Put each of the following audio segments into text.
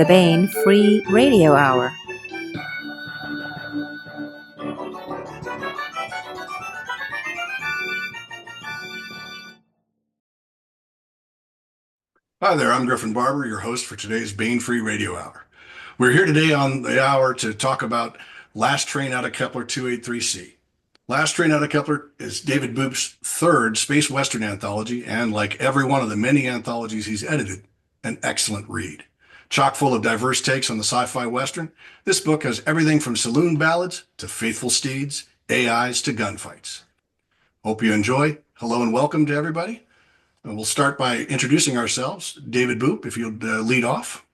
the Baen Free Radio Hour. Hi there, I'm Griffin Barber, your host for today's Baen Free Radio Hour. We're here today on the hour to talk about Last Train Out of Kepler 283C. Last Train Out of Kepler is David Boop's third space western anthology, and like every one of the many anthologies he's edited, an excellent read. Chock full of diverse takes on the sci-fi western, this book has everything from saloon ballads to faithful steeds, AIs to gunfights. Hope you enjoy. Hello and welcome to everybody. We'll start by introducing ourselves. David Boop, if you'd lead off.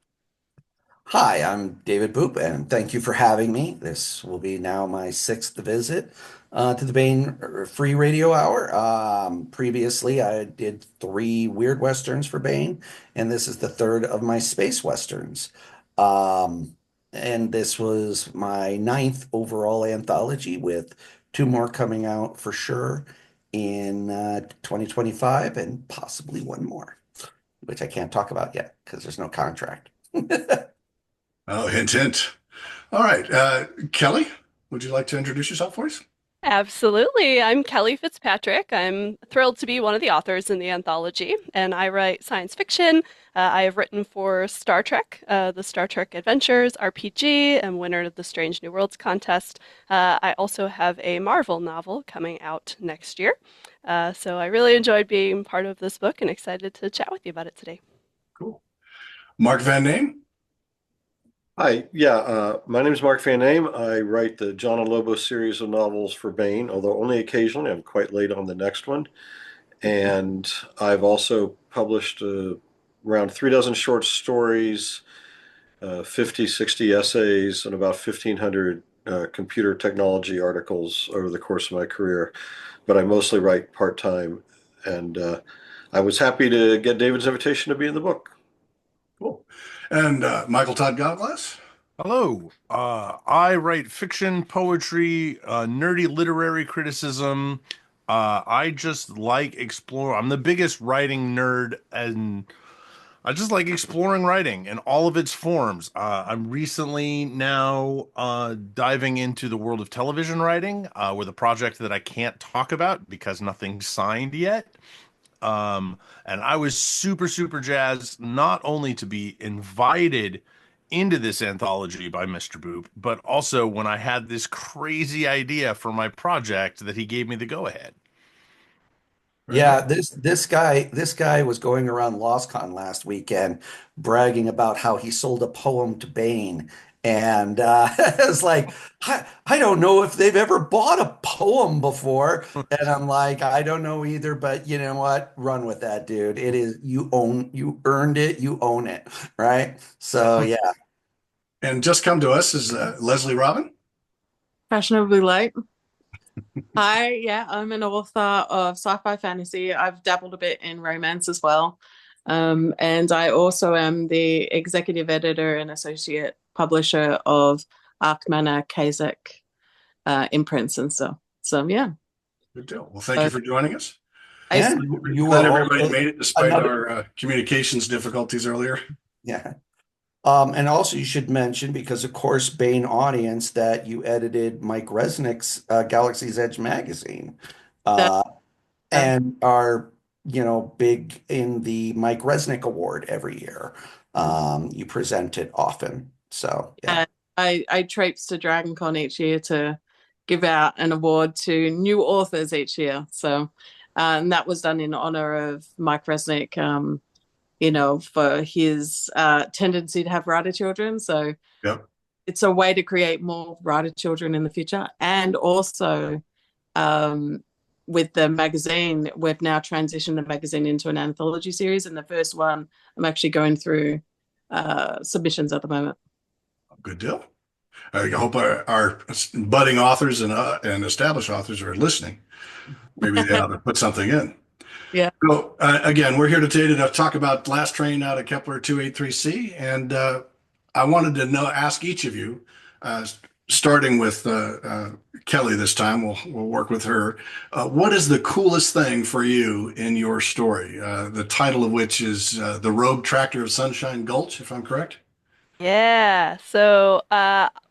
Hi, I'm David Boop, and thank you for having me. This will be now my sixth visit to the Baen Free Radio Hour. Previously, I did three Weird Westerns for Baen, and this is the third of my Space Westerns. And this was my ninth overall anthology, with two more coming out for sure in 2025, and possibly one more, which I can't talk about yet because there's no contract. Oh, hint, hint. All right. Kelli, would you like to introduce yourself for us? Absolutely. I'm Kelli Fitzpatrick. I'm thrilled to be one of the authors in the anthology, and I write science fiction. I have written for Star Trek, the Star Trek Adventures RPG, and winner of the Strange New Worlds contest. I also have a Marvel novel coming out next year. So I really enjoyed being part of this book and excited to chat with you about it today. Cool. Mark Van Name? Hi, my name is Mark Van Name. I write the John and Lobo series of novels for Baen, although only occasionally. I'm quite late on the next one. And I've also published around 36 short stories, 50, 60 essays, and about 1,500 computer technology articles over the course of my career. But I mostly write part-time. And I was happy to get David's invitation to be in the book. Cool. And Michael Todd Gallowglas? Hello. I write fiction, poetry, nerdy literary criticism. I just like explore. I'm the biggest writing nerd, and I just like exploring writing in all of its forms. I'm recently now diving into the world of television writing with a project that I can't talk about because nothing's signed yet. And I was super, super jazzed not only to be invited into this anthology by Mr. Boop, but also when I had this crazy idea for my project that he gave me the go-ahead. Yeah, this guy was going around LostCon last weekend bragging about how he sold a poem to Baen. And it's like, I don't know if they've ever bought a poem before. And I'm like, I don't know either, but you know what? Run with that, dude. It is, you earned it, you own it, right? So yeah. And just come to us is Lezli Robyn. Fashionably late. I'm an author of sci-fi fantasy. I've dabbled a bit in romance as well. And I also am the executive editor and associate publisher of Arkmana Kazak imprints and so. So yeah. Good deal. Well, thank you for joining us. And you Glad were everybody also made it despite another, our communications difficulties earlier. yeah. And also you should mention, because of course, Baen audience, that you edited Mike Resnick's Galaxy's Edge magazine, and are, big in the Mike Resnick Award every year. You present it often. So yeah. I traipse to DragonCon each year to give out an award to new authors each year. So and that was done in honor of Mike Resnick, for his tendency to have writer children. So Yep. It's a way to create more writer children in the future. And also with the magazine, we've now transitioned the magazine into an anthology series. And the first one, I'm actually going through submissions at the moment. Good deal. I hope our budding authors and established authors are listening. Maybe they ought to put something in. Yeah. So again, we're here today to talk about Last Train Out of Kepler 283C, and I wanted to ask each of you, starting with Kelli this time. We'll work with her. What is the coolest thing for you in your story? The title of which is "The Rogue Tractor of Sunshine Gulch," if I'm correct. Yeah. So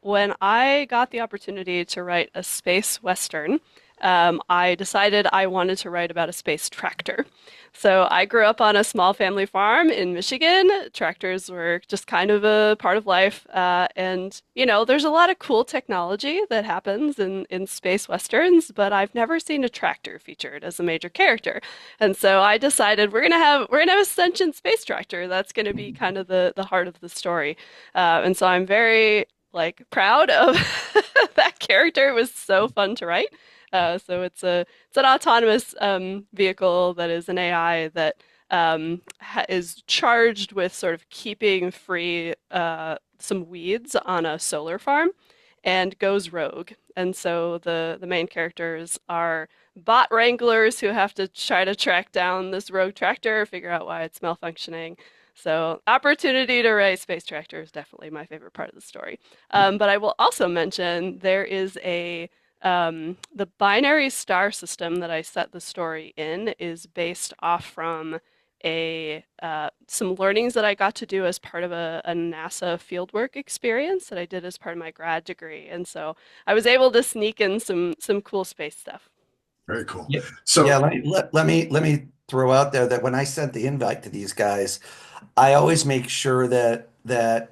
when I got the opportunity to write a space western, I decided I wanted to write about a space tractor. So I grew up on a small family farm in Michigan. Tractors were just kind of a part of life. And, there's a lot of cool technology that happens in space westerns, but I've never seen a tractor featured as a major character. And so I decided we're gonna have a sentient space tractor. That's gonna be kind of the heart of the story. And so I'm very proud of that character. It was so fun to write. So it's an autonomous vehicle that is an AI that is charged with sort of keeping free some weeds on a solar farm and goes rogue. And so the main characters are bot wranglers who have to try to track down this rogue tractor, figure out why it's malfunctioning. So, opportunity to write Space Tractor is definitely my favorite part of the story. But I will also mention there is the binary star system that I set the story in is based off from some learnings that I got to do as part of a NASA fieldwork experience that I did as part of my grad degree. And so I was able to sneak in some cool space stuff. Very cool. Yeah, So, yeah. Let me throw out there that when I sent the invite to these guys, I always make sure that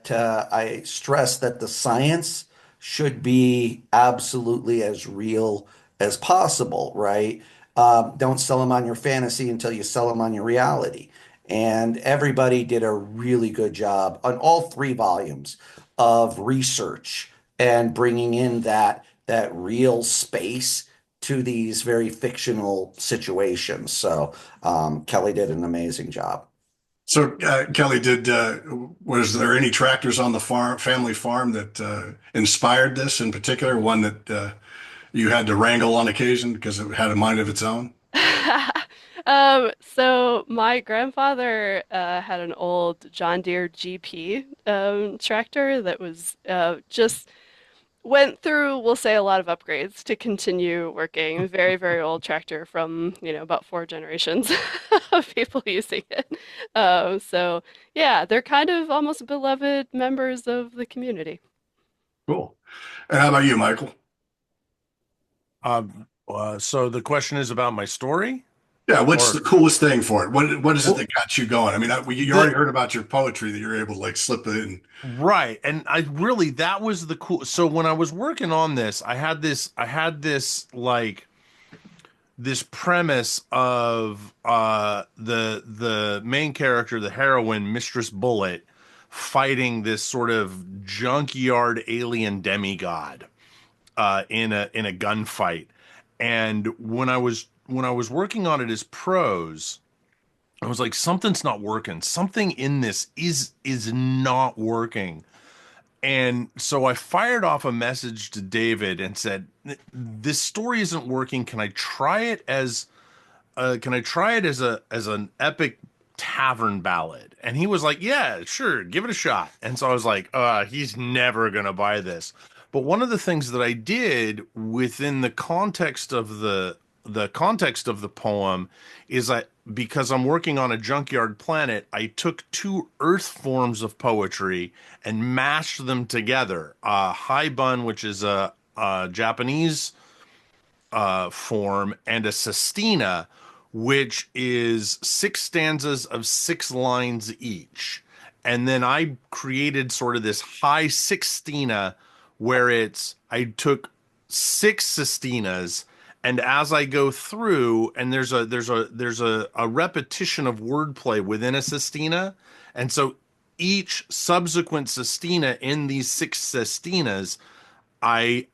I stress that the science should be absolutely as real as possible, right? Don't sell them on your fantasy until you sell them on your reality. And everybody did a really good job on all three volumes of research and bringing in that real space to these very fictional situations. So Kelly did an amazing job. Kelly, was there any tractors on the family farm that inspired this in particular? One that you had to wrangle on occasion because it had a mind of its own? So my grandfather had an old John Deere GP tractor that was just went through, we'll say, a lot of upgrades to continue working. Very, very old tractor from, about four generations of people using it. So yeah, they're kind of almost beloved members of the community. Cool. And how about you, Michael? So the question is about my story, Yeah, what's or the coolest thing for it? What is it well, that got you going? I mean, you already the heard about your poetry that you're able to slip it in. right, and I really that was the cool. So when I was working on this, I had this this premise of the main character, the heroine, Mistress Bullet, fighting this sort of junkyard alien demigod in a gunfight. And when I was working on it as prose, I was like, something's not working. Something in this is not working. And so I fired off a message to David and said, "This story isn't working. Can I try it as an epic tavern ballad?" And he was like, "Yeah, sure, give it a shot." And so I was like, he's never gonna buy this." But one of the things that I did within the context of the poem is because I'm working on a junkyard planet, I took two earth forms of poetry and mashed them together. Haibun, which is a Japanese form, and a sestina, which is six stanzas of six lines each. And then I created sort of this high sextina where I took six sestinas, and as I go through, and there's a repetition of wordplay within a sestina, and so each subsequent sestina in these six sestinas, I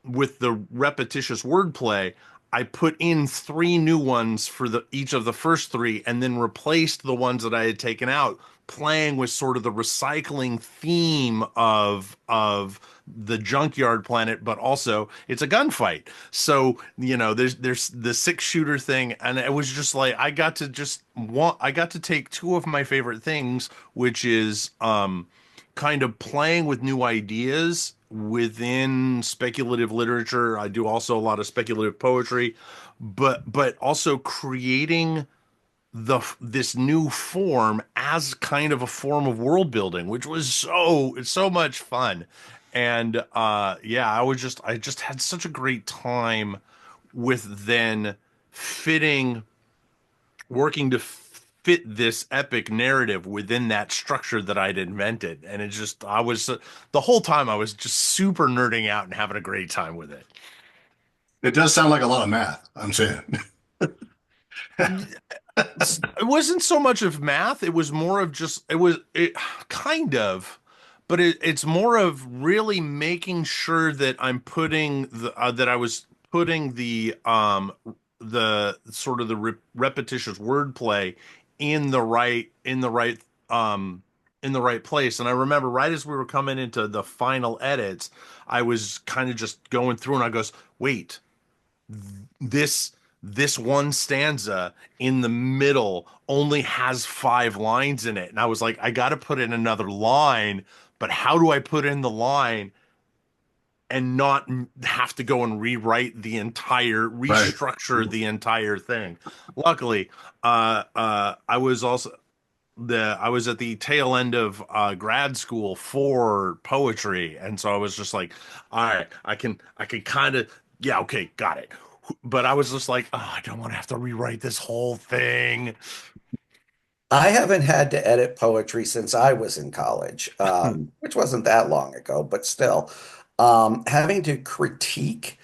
with the repetitious wordplay, I put in three new ones for each of the first three, and then replaced the ones that I had taken out, playing with sort of the recycling theme of the junkyard planet, but also it's a gunfight. So there's the six shooter thing, and it was just like I got to take two of my favorite things, which is kind of playing with new ideas within speculative literature. I do also a lot of speculative poetry, but also creating this new form as kind of a form of world building, which was so much fun. And yeah, I just had such a great time with then fitting working to fit this epic narrative within that structure that I'd invented. And it just, I was, the whole time I was just super nerding out and having a great time with it. It does sound like a lot of math, I'm saying. It wasn't so much of math. It was more of just, it kind of, but it's more of really making sure that I'm putting that I was putting the sort of the repetitious wordplay in the right in the right place. And I remember right as we were coming into the final edits, I was kind of just going through and I goes, wait, this this one stanza in the middle only has 5 lines in it. And I was like, I got to put in another line, but how do I put in the line and not have to go and rewrite the entire, restructure Right. the entire thing? Luckily, I was also I was at the tail end of grad school for poetry, and so I was just like, all right, I can kind of, yeah, okay, got it. But I was just like, oh, I don't want to have to rewrite this whole thing. I haven't had to edit poetry since I was in college, which wasn't that long ago, but still, having to critique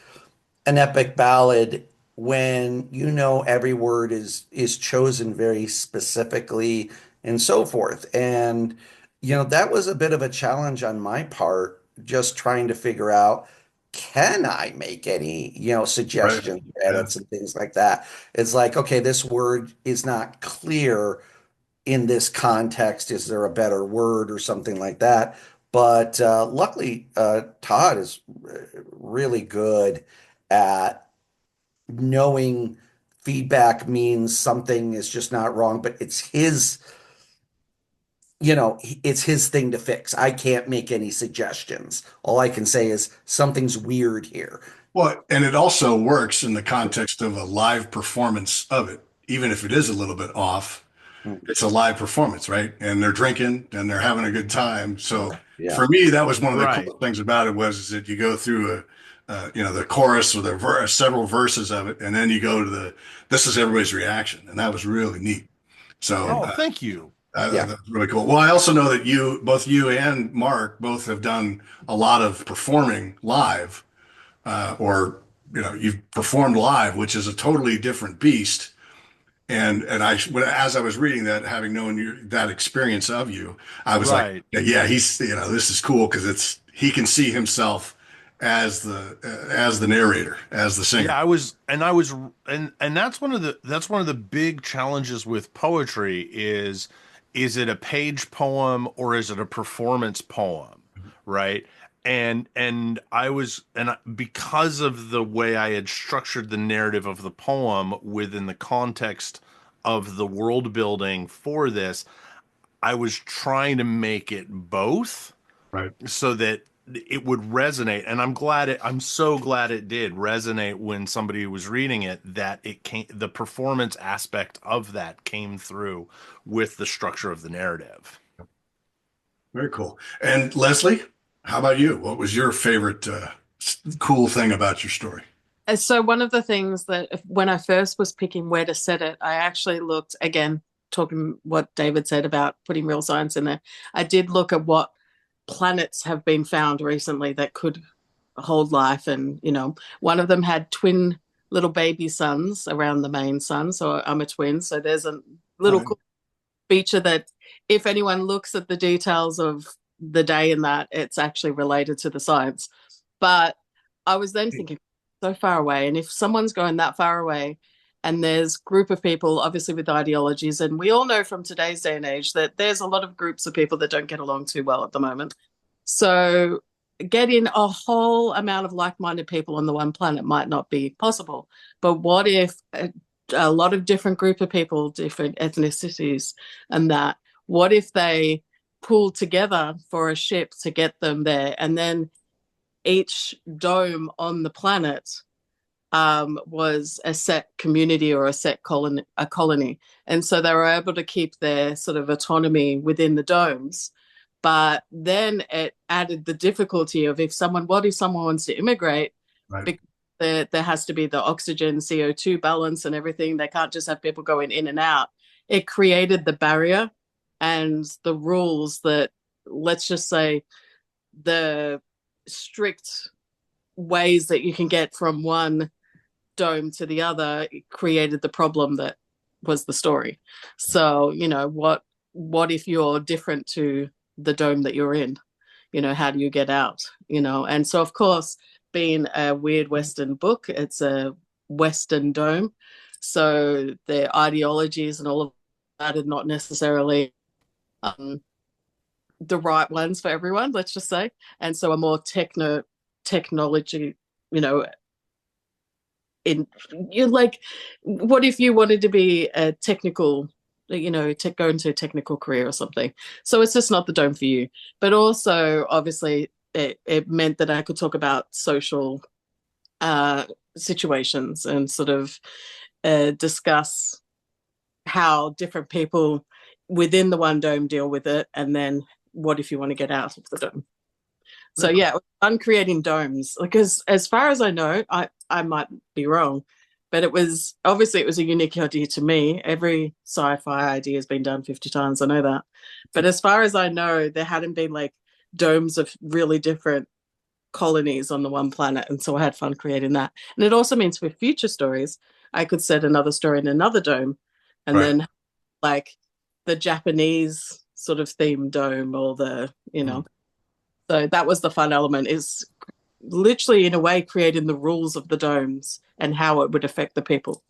an epic ballad when you know every word is chosen very specifically and so forth. And that was a bit of a challenge on my part, just trying to figure out, can I make any, Right. suggestions, Yeah. edits and things like that? It's like, okay, this word is not clear in this context. Is there a better word or something like that? But luckily, Todd is really good at knowing feedback means something is just not wrong, but it's his thing to fix. I can't make any suggestions. All I can say is something's weird here. Well, and it also works in the context of a live performance of it, even if it is a little bit off. It's a live performance, right? And they're drinking and they're having a good time. So Yeah. for me, that was one of the Right. cool things about it was is that you go through the chorus or several verses of it, and then you go to this is everybody's reaction, and that was really neat. So Oh, thank you. Yeah. that's really cool. Well, I also know that both you and Mark, both have done a lot of performing live, or you've performed live, which is a totally different beast. And as I was reading that, having known that experience of you, I was like, Right. yeah, he's, this is cool because he can see himself as the narrator, as the singer. Yeah, and that's one of the big challenges with poetry is it a page poem or is it a performance poem, right? Because of the way I had structured the narrative of the poem within the context of the world building for this, I was trying to make it both Right. so that it would resonate. And I'm so glad it did resonate when somebody was reading it, that the performance aspect of that came through with the structure of the narrative. Very cool. And Lezli, how about you? What was your favorite cool thing about your story? And so one of the things that when I first was picking where to set it, I actually looked, again, talking what David said about putting real science in there. I did look at what planets have been found recently that could hold life. And, one of them had twin little baby suns around the main sun. So I'm a twin. So there's a little Right. cool feature that if anyone looks at the details of the day in that, it's actually related to the science. But I was then thinking, so far away. And if someone's going that far away and there's a group of people, obviously with ideologies, and we all know from today's day and age that there's a lot of groups of people that don't get along too well at the moment. So getting a whole amount of like-minded people on the one planet might not be possible. But what if a lot of different group of people, different ethnicities and that, what if they pull together for a ship to get them there, and then each dome on the planet was a set community or a set colony. And so they were able to keep their sort of autonomy within the domes. But then it added the difficulty of what if someone wants to immigrate? Right. Because there has to be the oxygen, CO2 balance and everything. They can't just have people going in and out. It created the barrier and the rules that, let's just say, the strict ways that you can get from one dome to the other created the problem that was the story. So, what if you're different to the dome that you're in? How do you get out? And so, of course, being a weird Western book, it's a Western dome. So the ideologies and all of that are not necessarily the right ones for everyone, let's just say. And so a more technology, what if you wanted to be a technical, go into a technical career or something? So it's just not the dome for you. But also, obviously, it meant that I could talk about social situations and sort of discuss how different people within the one dome deal with it, and then what if you want to get out of the dome. So yeah, I'm creating domes, because as far as I know, I might be wrong, but it was a unique idea to me. Every sci-fi idea has been done 50 times, I know that. But as far as I know, there hadn't been like domes of really different colonies on the one planet, and so I had fun creating that. And it also means for future stories, I could set another story in another dome, and then like the Japanese sort of theme dome, or so that was the fun element, is literally in a way creating the rules of the domes and how it would affect the people.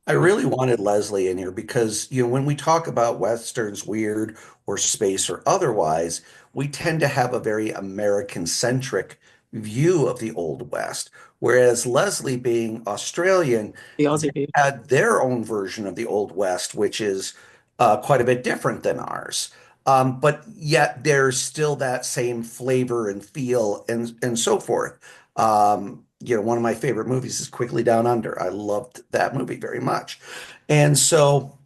I really wanted Lezli in here because, when we talk about Westerns, weird or space or otherwise, we tend to have a very American-centric view of the Old West. Whereas Lezli, being Australian, The Aussie view. had their own version of the Old West, which is quite a bit different than ours. But yet there's still that same flavor and feel and so forth. One of my favorite movies is Quickly Down Under. I loved that movie very much. And so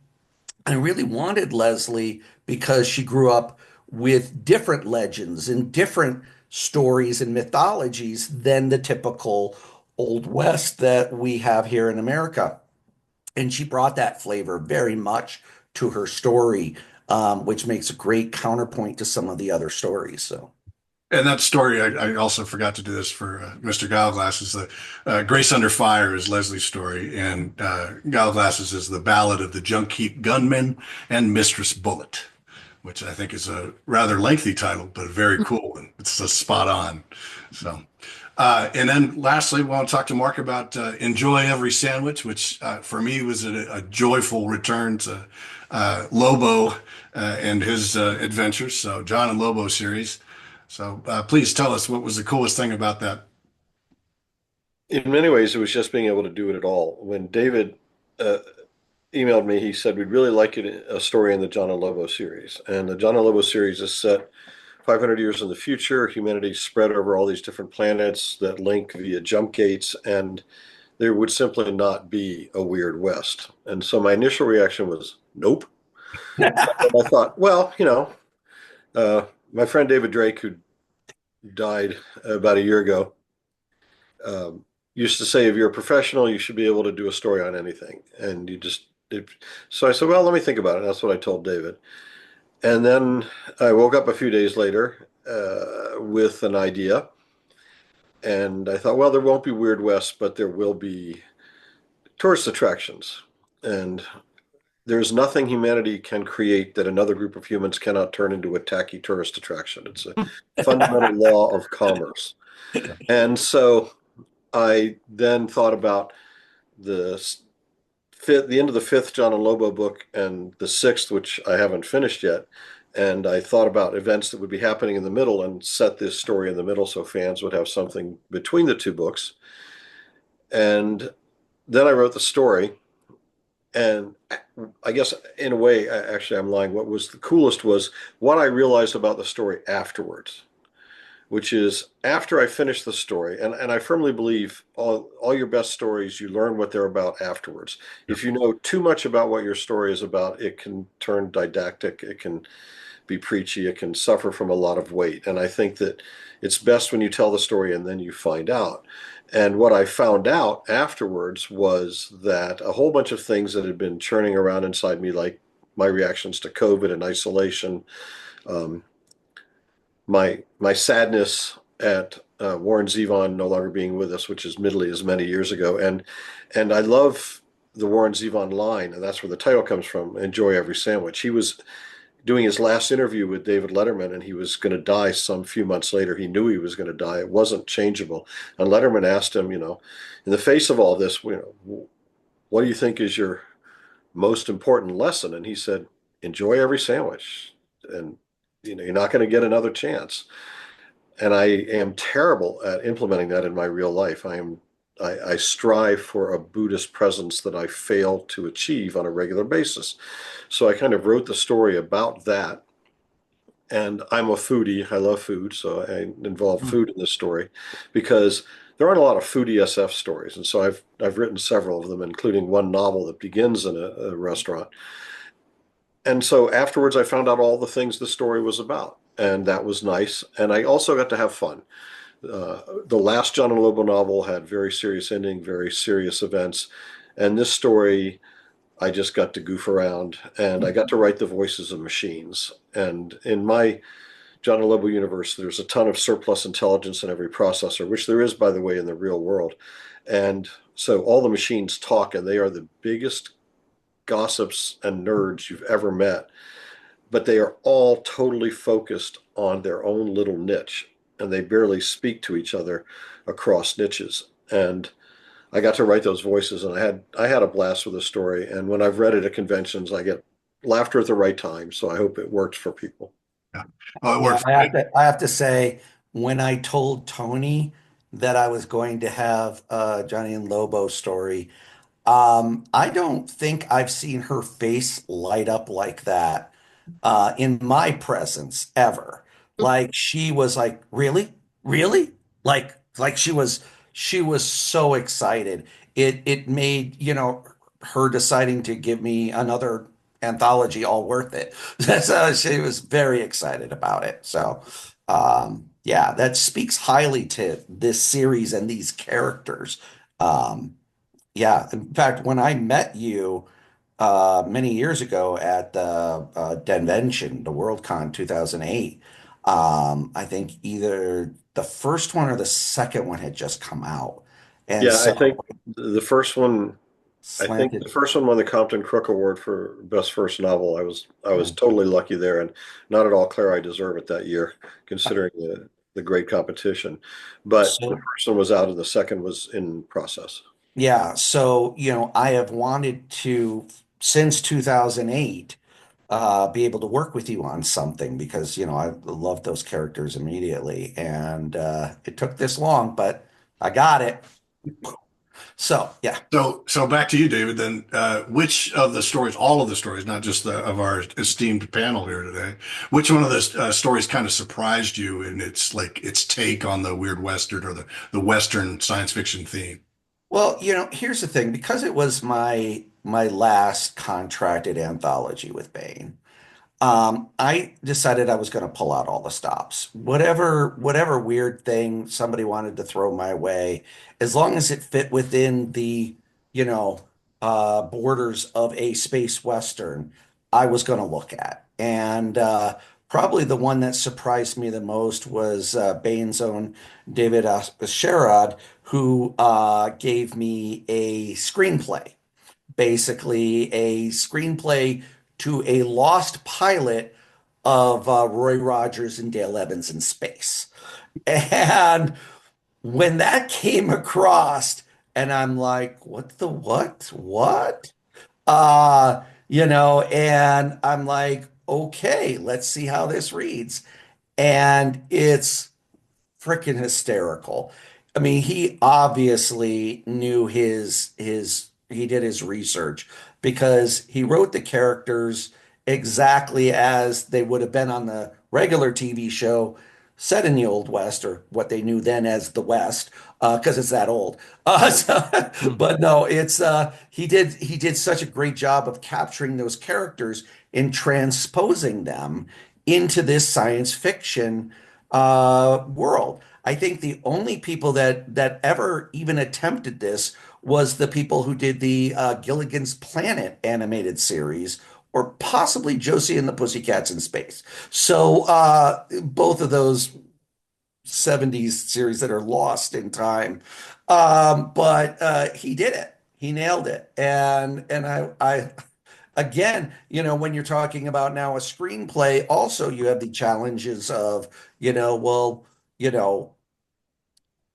I really wanted Lezli because she grew up with different legends and different stories and mythologies than the typical Old West that we have here in America. And she brought that flavor very much to her story, which makes a great counterpoint to some of the other stories. So. And that story, I also forgot to do this for Mr. Gallowglas, is the Grace Under Fire is Leslie's story, and Gallowglas's is the Ballad of the Junk Heap Gunman and Mistress Bullet, which I think is a rather lengthy title, but a very cool one. It's a spot on. So, and then lastly, we want to talk to Mark about Enjoy Every Sandwich, which for me was a joyful return to Lobo and his adventures. So John and Lobo series. So please tell us, what was the coolest thing about that? In many ways, it was just being able to do it at all. When David emailed me, he said, we'd really like a story in the John and Lobo series. And the John and Lobo series is set 500 years in the future. Humanity spread over all these different planets that link via jump gates, and there would simply not be a Weird West. And so my initial reaction was, nope. And I thought, well, my friend David Drake, who died about a year ago, used to say, if you're a professional, you should be able to do a story on anything. And so I said, well, let me think about it. That's what I told David. And then I woke up a few days later with an idea. And I thought, well, there won't be Weird West, but there will be tourist attractions. And there's nothing humanity can create that another group of humans cannot turn into a tacky tourist attraction. It's a fundamental law of commerce. And so I then thought about the end of the fifth John and Lobo book and the sixth, which I haven't finished yet. And I thought about events that would be happening in the middle and set this story in the middle so fans would have something between the two books. And then I wrote the story. And I guess in a way, actually, I'm lying. What was the coolest was what I realized about the story afterwards, which is after I finish the story, and I firmly believe all your best stories, you learn what they're about afterwards. If you know too much about what your story is about, it can turn didactic, it can be preachy, it can suffer from a lot of weight. And I think that it's best when you tell the story and then you find out. And what I found out afterwards was that a whole bunch of things that had been churning around inside me, like my reactions to COVID and isolation, um, my sadness at Warren Zevon no longer being with us, which is admittedly as many years ago, and I love the Warren Zevon line, and that's where the title comes from. Enjoy every sandwich. He was doing his last interview with David Letterman, and he was going to die some few months later. He knew he was going to die. It wasn't changeable. And Letterman asked him, in the face of all this, what do you think is your most important lesson? And he said, enjoy every sandwich. And you're not going to get another chance. And I am terrible at implementing that in my real life. I strive for a Buddhist presence that I fail to achieve on a regular basis. So I kind of wrote the story about that. And I'm a foodie. I love food. So I involve food in this story because there aren't a lot of foodie SF stories. And so I've written several of them, including one novel that begins in a restaurant. And so afterwards, I found out all the things the story was about. And that was nice. And I also got to have fun. The last John and Lobo novel had very serious ending, very serious events. And this story, I just got to goof around and I got to write the voices of machines. And in my John and Lobo universe, there's a ton of surplus intelligence in every processor, which there is, by the way, in the real world. And so all the machines talk, and they are the biggest gossips and nerds you've ever met. But they are all totally focused on their own little niche, and they barely speak to each other across niches. And I got to write those voices, and I had a blast with the story. And when I've read it at conventions, I get laughter at the right time. So I hope it works for people. Yeah. Oh, it Yeah, worked for I have me. to, I have to say, when I told Tony that I was going to have a Johnny and Lobo story, I don't think I've seen her face light up like that in my presence ever. Like she was like, really? Really? Like she was so excited. It made, her deciding to give me another anthology all worth it. So she was very excited about it. So yeah, that speaks highly to this series and these characters. Um, yeah, in fact, when I met you many years ago at the Denvention, the Worldcon 2008, I think either the first one or the second one had just come out, and Yeah, I think so the first one, I think slanted. the first one won the Compton Crook Award for best first novel. I was totally lucky there, and not at all clear I deserve it that year, considering the great competition. But the So first one was out, and the second was in process. yeah, so I have wanted to since 2008 be able to work with you on something because I love those characters immediately, and it took this long, but I got it. So yeah. So back to you, David. Then, which of the stories, all of the stories, not just of our esteemed panel here today, which one of the stories kind of surprised you in its take on the weird Western or the Western science fiction theme? Well, here's the thing, because it was my last contracted anthology with Baen. I decided I was going to pull out all the stops. Whatever weird thing somebody wanted to throw my way, as long as it fit within the, you know, borders of a space western, I was going to look at. And probably the one that surprised me the most was Bane's own David Sherrod, who gave me a screenplay, basically a screenplay to a lost pilot of Roy Rogers and Dale Evans in space. And when that came across, and I'm like, what the what? What? And I'm like, okay, let's see how this reads. And it's freaking hysterical. I mean, he obviously knew he did his research because he wrote the characters exactly as they would have been on the regular TV show set in the Old West, or what they knew then as the West, because it's that old. But no, it's he did such a great job of capturing those characters and transposing them into this science fiction world. I think the only people that ever even attempted this was the people who did the Gilligan's Planet animated series, or possibly Josie and the Pussycats in Space. So both of those 70s series that are lost in time. But he did it. He nailed it. And I again, when you're talking about now a screenplay, also you have the challenges of, well, you know,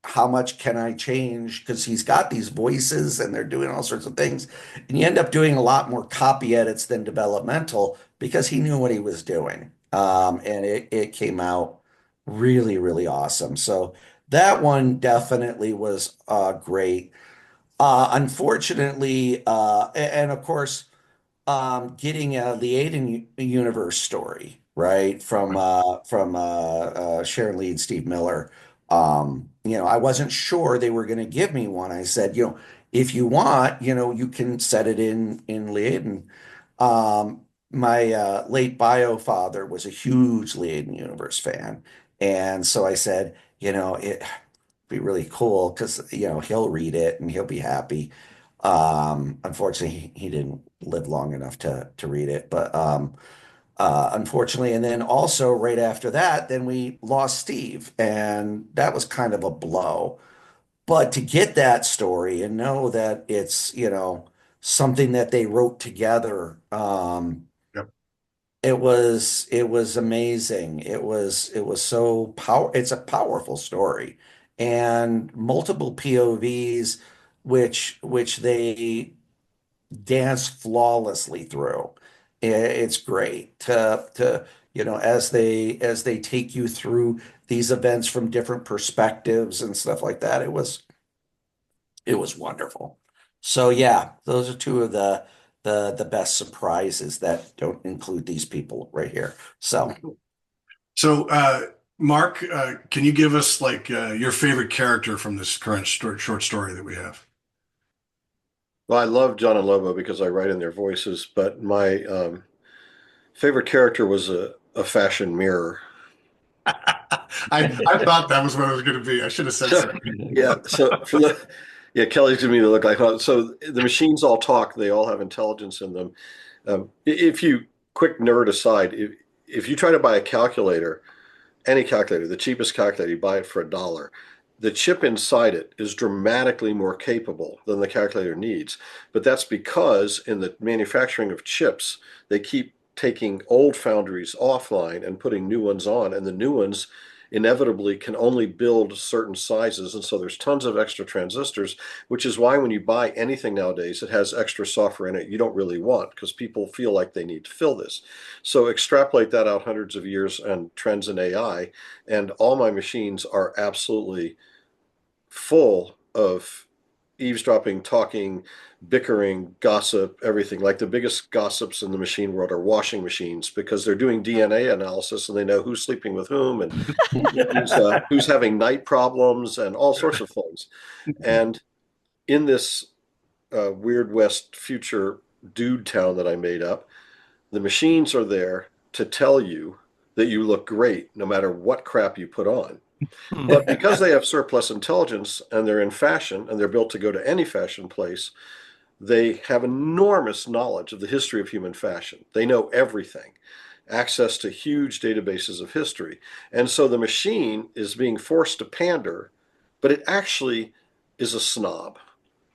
how much can I change? Because he's got these voices and they're doing all sorts of things. And you end up doing a lot more copy edits than developmental because he knew what he was doing. And it came out really, really awesome. So that one definitely was great. Unfortunately, and of course, getting the Aiden universe story, right, from Sharon Lee and Steve Miller. I wasn't sure they were going to give me one. I said, if you want, you can set it in Leaden. My late bio father was a huge Leaden universe fan, and so I said, it'd be really cool because he'll read it and he'll be happy. Unfortunately, he didn't live long enough to read it, but unfortunately, and then also right after that, then we lost Steve, and that was kind of a blow. But to get that story and know that it's, something that they wrote together, Yep. it was amazing. It was so it's a powerful story, and multiple POVs, which they dance flawlessly through. It's great to as they take you through these events from different perspectives and stuff like that. It was wonderful. So yeah, those are two of the best surprises that don't include these people right here. So So, Mark, can you give us like your favorite character from this current short story that we have? Well, I love John and Lobo because I write in their voices, but my favorite character was a fashion mirror. I thought that was what it was going to be. I should have said so. Yeah, so Kelly's giving me the look like, oh, so the machines all talk, they all have intelligence in them. If you, quick nerd aside, if you try to buy a calculator, any calculator, the cheapest calculator, you buy it for $1. The chip inside it is dramatically more capable than the calculator needs. But that's because in the manufacturing of chips, they keep taking old foundries offline and putting new ones on, and the new ones inevitably can only build certain sizes. And so there's tons of extra transistors, which is why when you buy anything nowadays, it has extra software in it you don't really want because people feel like they need to fill this. So extrapolate that out hundreds of years and trends in AI, and all my machines are absolutely full of eavesdropping, talking, bickering, gossip, everything. Like the biggest gossips in the machine world are washing machines because they're doing DNA analysis and they know who's sleeping with whom and who's having night problems and all sorts of things. And in this Weird West future dude town that I made up, the machines are there to tell you that you look great no matter what crap you put on. But because they have surplus intelligence and they're in fashion and they're built to go to any fashion place, they have enormous knowledge of the history of human fashion. They know everything, access to huge databases of history. And so the machine is being forced to pander, but it actually is a snob.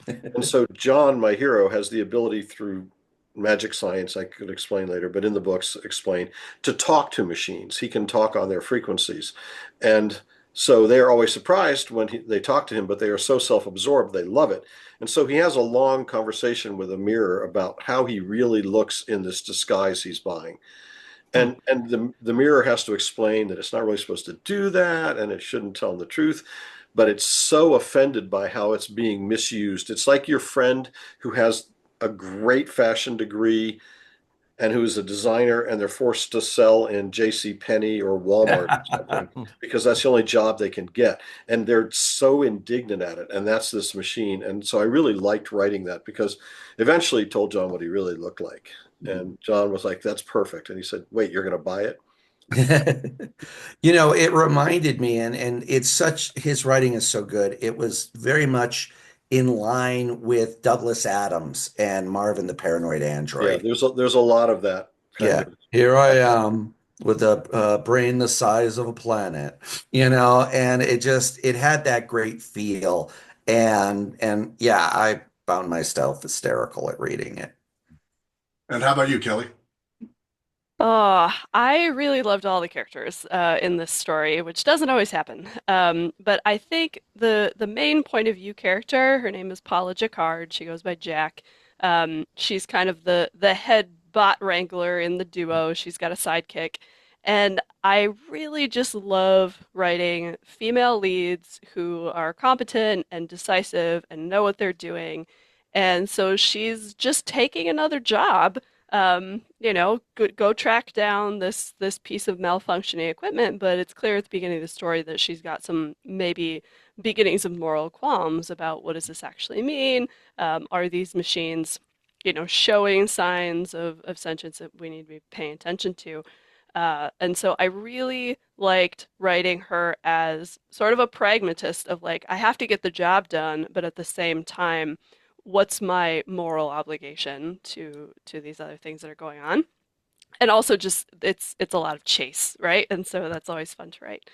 And so John, my hero, has the ability through magic science, I could explain later, but in the books explain, to talk to machines. He can talk on their frequencies. And so they're always surprised when they talk to him, but they are so self-absorbed, they love it. And so he has a long conversation with a mirror about how he really looks in this disguise he's buying. And the mirror has to explain that it's not really supposed to do that and it shouldn't tell him the truth, but it's so offended by how it's being misused. It's like your friend who has a great fashion degree and who's a designer, and they're forced to sell in J.C. Penney or Walmart or something because that's the only job they can get. And they're so indignant at it. And that's this machine. And so I really liked writing that because eventually he told John what he really looked like. And John was like, that's perfect. And he said, wait, you're going to buy it? It reminded me, and it's such, his writing is so good. It was very much in line with Douglas Adams and Marvin the Paranoid Yeah, Android. there's a lot of that kind Yeah, of. here I am with a brain the size of a planet, and it had that great feel. And yeah, I found myself hysterical at reading it. And how about you, Kelly? Oh, I really loved all the characters in this story, which doesn't always happen. But I think the main point of view character, her name is Paula Jacquard. She goes by Jack. She's kind of the head bot wrangler in the duo. She's got a sidekick. And I really just love writing female leads who are competent and decisive and know what they're doing. And so she's just taking another job, go track down this piece of malfunctioning equipment, but it's clear at the beginning of the story that she's got some maybe beginnings of moral qualms about what does this actually mean? Are these machines, showing signs of sentience that we need to be paying attention to? And so I really liked writing her as sort of a pragmatist of like, I have to get the job done, but at the same time, what's my moral obligation to these other things that are going on? And also just it's a lot of chase, right? And so that's always fun to write.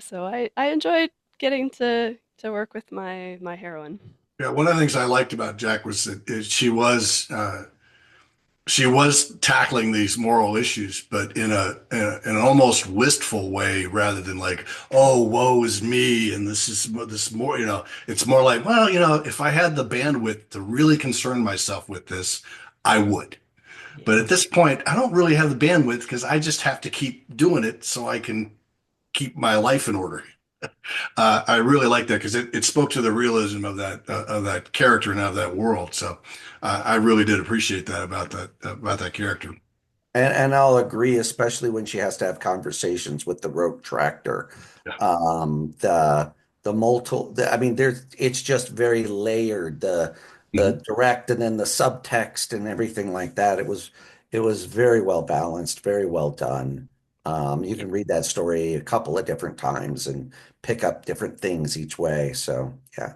So I enjoyed getting to work with my heroine. Yeah, one of the things I liked about Jack was that she was tackling these moral issues, but in an almost wistful way, rather than like, oh, woe is me, and this more, it's more like, well, if I had the bandwidth to really concern myself with this, I would. But at this point, I don't really have the bandwidth because I just have to keep doing it so I can keep my life in order. I really like that because it spoke to the realism of that character and of that world. So I really did appreciate that about that character. And I'll agree, especially when she has to have conversations with the rogue tractor. Yeah. The multiple, I mean, it's just very layered. The direct and then the subtext and everything like that. It was very well balanced, very well done. You can read that story a couple of different times and pick up different things each way. So yeah.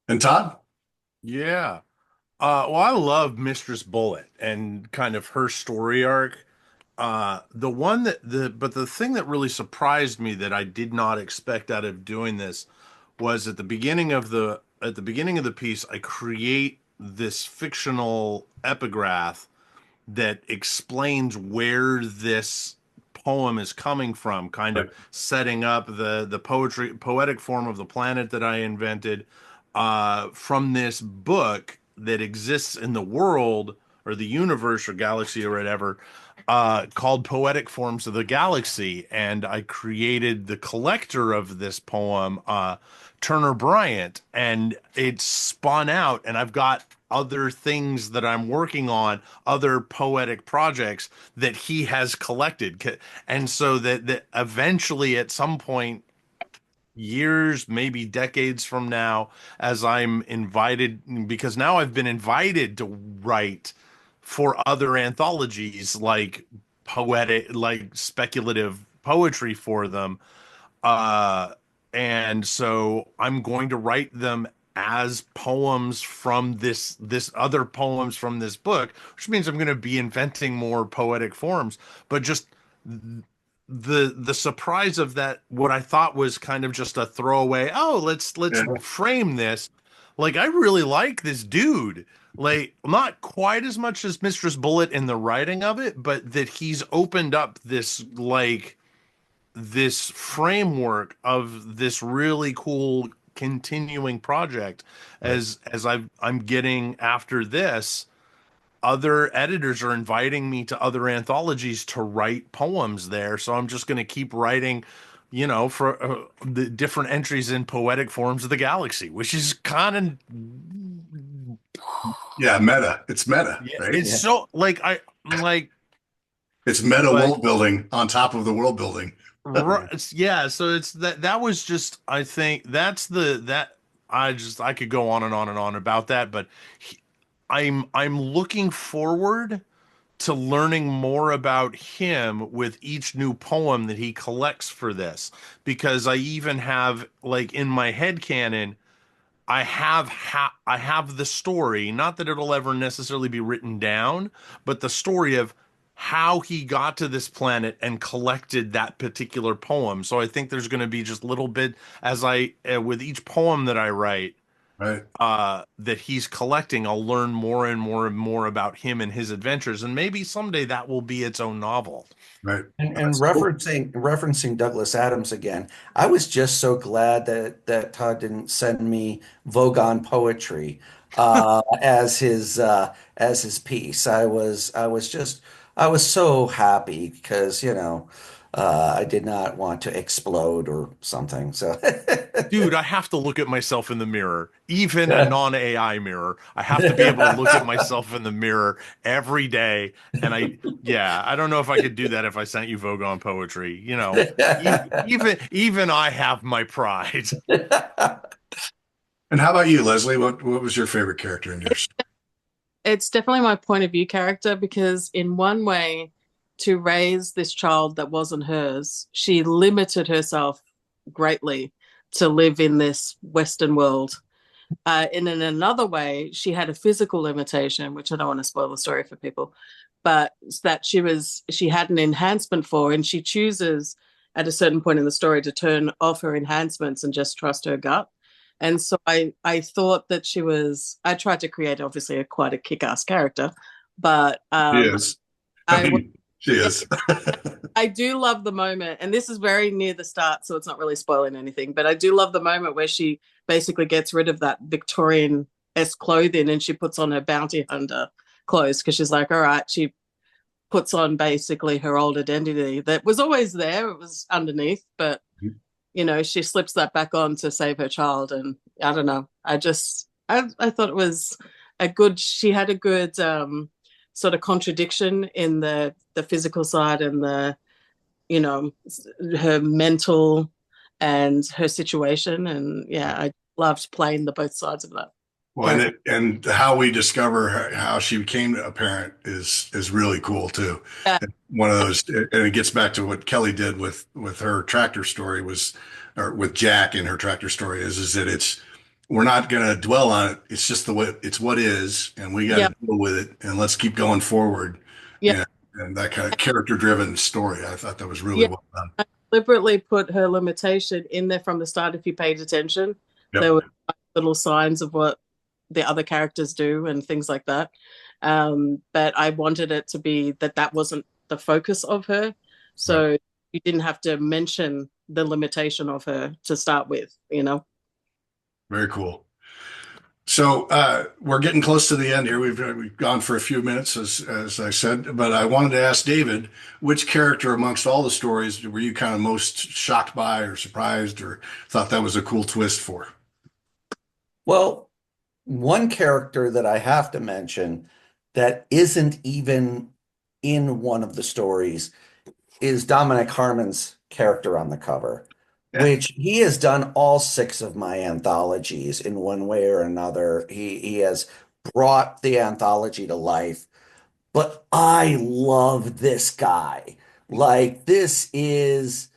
And Todd? Yeah. Well, I love Mistress Bullet and kind of her story arc. But the thing that really surprised me that I did not expect out of doing this was at the beginning of the piece, I create this fictional epigraph that explains where this poem is coming from, kind of setting up the poetic form of the planet that I invented from this book that exists in the world or the universe or galaxy or whatever, called Poetic Forms of the Galaxy. And I created the collector of this poem, Turner Bryant, and it spun out. And I've got other things that I'm working on, other poetic projects that he has collected. And so that eventually at some point, years, maybe decades from now, as I'm invited, because now I've been invited to write for other anthologies, like speculative poetry for them. Uh, and so I'm going to write them as poems from this other poems from this book, which means I'm going to be inventing more poetic forms, but just the surprise of that, what I thought was kind of just a throwaway, oh, let's Yeah. frame this. Like, I really like this dude. Like, not quite as much as Mistress Bullet in the writing of it, but that he's opened up this framework of this really cool continuing project. I'm getting after this, other editors are inviting me to other anthologies to write poems there. So I'm just going to keep writing, for the different entries in Poetic Forms of the Galaxy, which is kind of, Yeah, meta. It's meta, yeah, right? it's Yeah. so like like, It's meta but world building on top of the world building. yeah, so it's that was just, I think that's that I could go on and on and on about that, but I'm looking forward to learning more about him with each new poem that he collects for this, because I even have, like, in my head canon, I have the story, not that it'll ever necessarily be written down, but the story of how he got to this planet and collected that particular poem. So I think there's going to be just little bit, as I with each poem that I write, Right. that he's collecting, I'll learn more and more and more about him and his adventures, and maybe someday that will be its own novel. Right. And That's cool. referencing Douglas Adams again, I was just so glad that Todd didn't send me Vogon poetry as his piece. I was so happy because I did not want to explode or something. So Dude, I have to look at myself in the mirror, even a non-AI mirror. I have to be able to look at myself in the mirror every day. And yeah, I don't know if I could do that if I sent you Vogon poetry. Even I have my pride. And how about you, Leslie? What was your favorite character in yours? It's definitely my point of view character because in one way, to raise this child that wasn't hers, she limited herself greatly to live in this Western world. And in another way, she had a physical limitation, which I don't want to spoil the story for people, but that she had an enhancement for, and she chooses at a certain point in the story to turn off her enhancements and just trust her gut. And so I thought that I tried to create obviously quite a kick-ass character, but She is. I I mean, she is. I do love the moment, and this is very near the start, so it's not really spoiling anything, but I do love the moment where she basically gets rid of that Victorian-esque clothing and she puts on her bounty hunter clothes because she's like, all right, she puts on basically her old identity that was always there. It was underneath, but she slips that back on to save her child. And I don't know. I thought it was she had a good sort of contradiction in the physical side and her mental and her situation. And yeah, I loved playing the both sides of that. Well, and how we discover how she became a parent is really cool too. Yeah. One of those, and it gets back to what Kelly did with her tractor story or with Jack in her tractor story is that we're not going to dwell on it. It's just it's what is, and we got to deal with it, and let's keep going forward. Yeah. And that kind of character-driven story, I thought that was really well done. I deliberately put her limitation in there from the start. If you paid attention, Yep. there were little signs of what the other characters do and things like that. But I wanted it to be that wasn't the focus of her. So you didn't have to mention the limitation of her to start with, Very cool. So we're getting close to the end here. We've gone for a few minutes, as I said, but I wanted to ask David, which character amongst all the stories were you kind of most shocked by or surprised or thought that was a cool twist for? Well, one character that I have to mention that isn't even in one of the stories is Dominic Harmon's character on the cover, which he has done all 6 of my anthologies in one way or another. He has brought the anthology to life, but I love this guy. Like, this is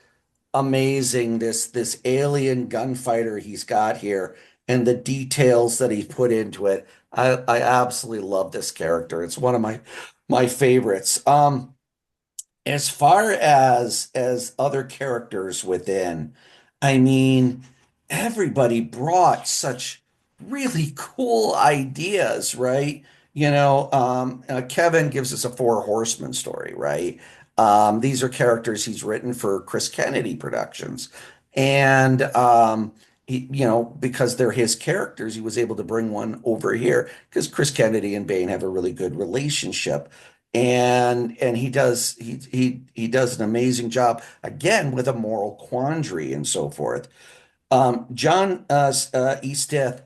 amazing, this alien gunfighter he's got here and the details that he put into it. I absolutely love this character. It's one of my favorites. As far as other characters within, I mean, everybody brought such really cool ideas, right? Kevin gives us a Four Horsemen story, right? These are characters he's written for Chris Kennedy Productions, and because they're his characters, he was able to bring one over here because Chris Kennedy and Baen have a really good relationship. And he does an amazing job again with a moral quandary and so forth. John Eastith,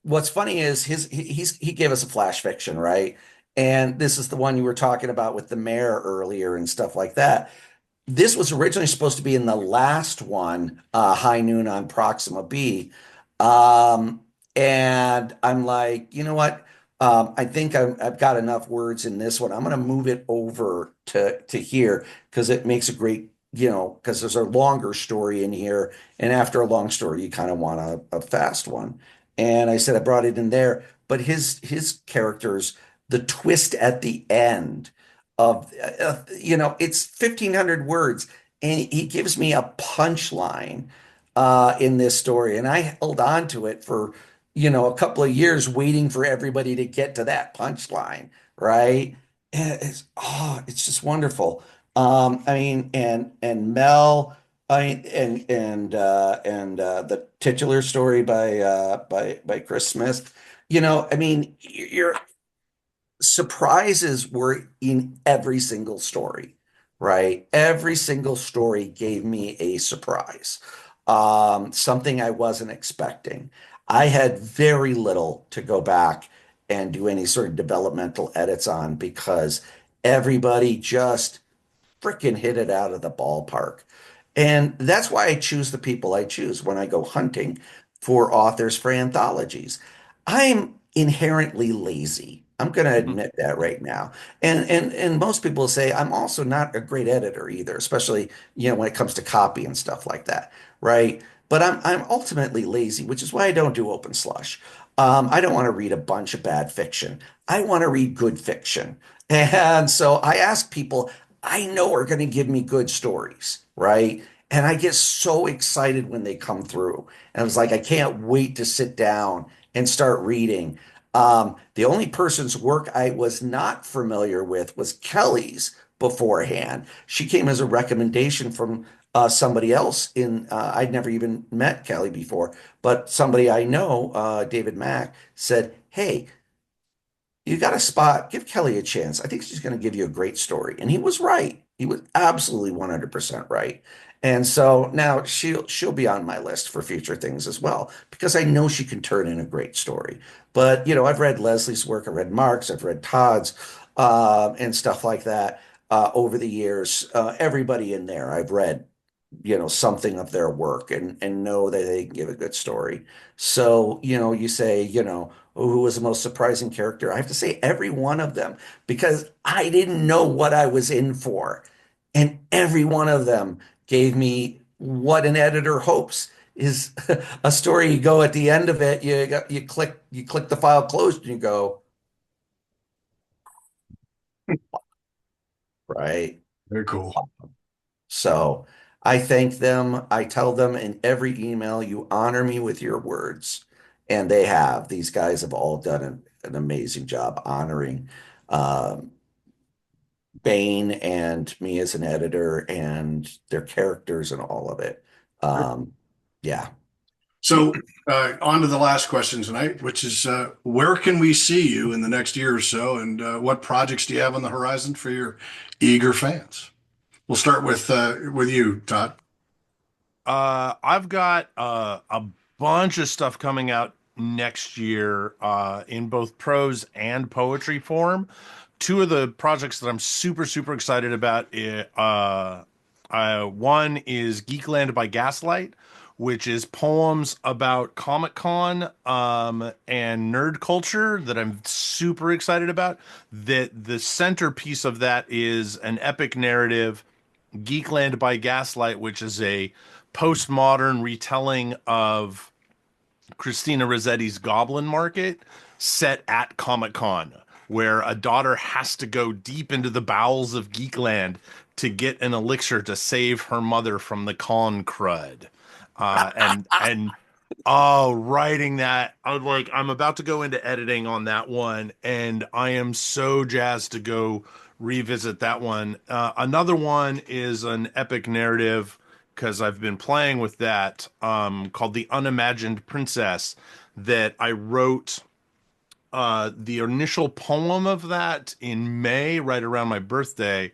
what's funny is he gave us a flash fiction, right? And this is the one you were talking about with the mayor earlier and stuff like that. This was originally supposed to be in the last one, High Noon on Proxima B. Um, and I'm like, you know what? I think I've got enough words in this one. I'm going to move it over to here because it makes a great, because there's a longer story in here. And after a long story, you kind of want a fast one. And I said I brought it in there, but his characters, the twist at the end of it's 1,500 words and he gives me a punchline in this story, and I held on to it for a couple of years waiting for everybody to get to that punchline, right? And it's just wonderful. I mean, and Mel, I mean, and the titular story by Chris Smith. I mean, you're surprises were in every single story, right? Every single story gave me a surprise, something I wasn't expecting. I had very little to go back and do any sort of developmental edits on because everybody just freaking hit it out of the ballpark. And that's why I choose the people I choose when I go hunting for authors for anthologies. I'm inherently lazy. I'm going to admit that right now. And most people say I'm also not a great editor either, especially, when it comes to copy and stuff like that, right? But I'm ultimately lazy, which is why I don't do open slush. I don't want to read a bunch of bad fiction. I want to read good fiction. And so I ask people I know are going to give me good stories, right? And I get so excited when they come through. And I was like, I can't wait to sit down and start reading. The only person's work I was not familiar with was Kelly's beforehand. She came as a recommendation from somebody else I'd never even met Kelly before, but somebody I know, David Mack, said, hey, you got a spot. Give Kelly a chance. I think she's going to give you a great story. And he was right. He was absolutely 100% right. And so now she'll be on my list for future things as well because I know she can turn in a great story. But I've read Leslie's work, I've read Mark's, I've read Todd's, and stuff like that over the years. Everybody in there, I've read something of their work and know that they can give a good story. So, you say, who was the most surprising character? I have to say every one of them because I didn't know what I was in for. And every one of them gave me what an editor hopes is a story. You go at the end of it, you click the file closed and you go, right. Very cool. So I thank them. I tell them in every email, you honor me with your words. And they have. These guys have all done an amazing job honoring Baen and me as an editor and their characters and all of it. Yeah. So on to the last question tonight, which is where can we see you in the next year or so, and what projects do you have on the horizon for your eager fans? We'll start with you, Todd. I've got a bunch of stuff coming out next year in both prose and poetry form. Two of the projects that I'm super, super excited about, one is Geekland by Gaslight, which is poems about Comic-Con and nerd culture that I'm super excited about. That the centerpiece of that is an epic narrative, Geekland by Gaslight, which is a postmodern retelling of Christina Rossetti's Goblin Market set at Comic-Con, where a daughter has to go deep into the bowels of Geekland to get an elixir to save her mother from the con crud. And oh, writing that, I'm about to go into editing on that one, and I am so jazzed to go revisit that one. Another one is an epic narrative because I've been playing with that, called The Unimagined Princess, that I wrote the initial poem of that in May, right around my birthday.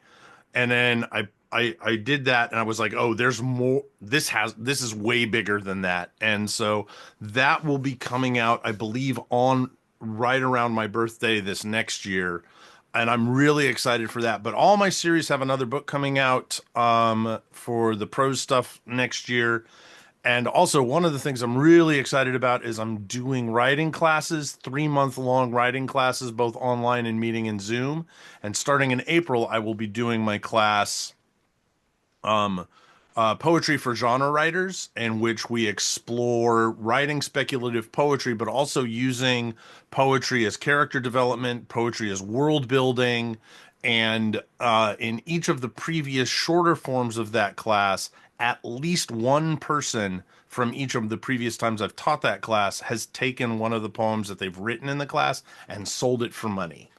And then I did that and I was like, oh, there's more. This is way bigger than that. And so that will be coming out, I believe, on right around my birthday this next year. and I'm really excited for that. But all my series have another book coming out for the prose stuff next year. And also, one of the things I'm really excited about is I'm doing writing classes, 3-month long writing classes, both online and meeting in Zoom. And starting in April, I will be doing my class, Poetry for Genre Writers, in which we explore writing speculative poetry, but also using poetry as character development, poetry as world building. And in each of the previous shorter forms of that class, at least one person from each of the previous times I've taught that class has taken one of the poems that they've written in the class and sold it for money.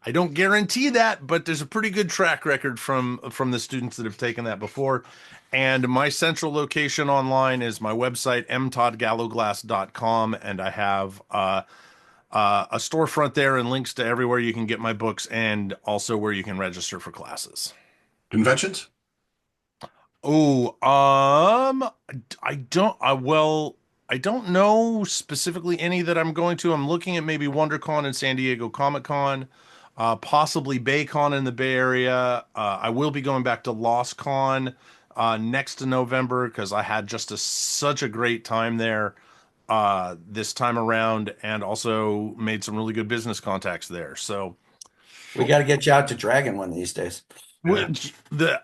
I don't guarantee that, but there's a pretty good track record from the students that have taken that before. And my central location online is my website, mtoddgallowglas.com, and I have a storefront there and links to everywhere you can get my books and also where you can register for classes. Conventions? Oh, I don't know specifically any that I'm going to. I'm looking at maybe WonderCon and San Diego Comic-Con, possibly BayCon in the Bay Area. I will be going back to LostCon next November because I had just such a great time there this time around, and also made some really good business contacts there. So We got to get you out to Dragon one of these days. the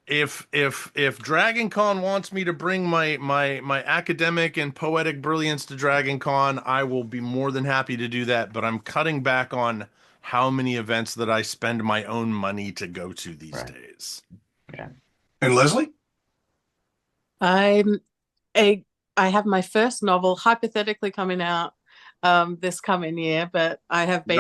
if Dragon Con wants me to bring my academic and poetic brilliance to Dragon Con, I will be more than happy to do that. But I'm cutting back on how many events that I spend my own money to go to these days. Yeah. And Lezli? I have my first novel hypothetically coming out this coming year, but I have been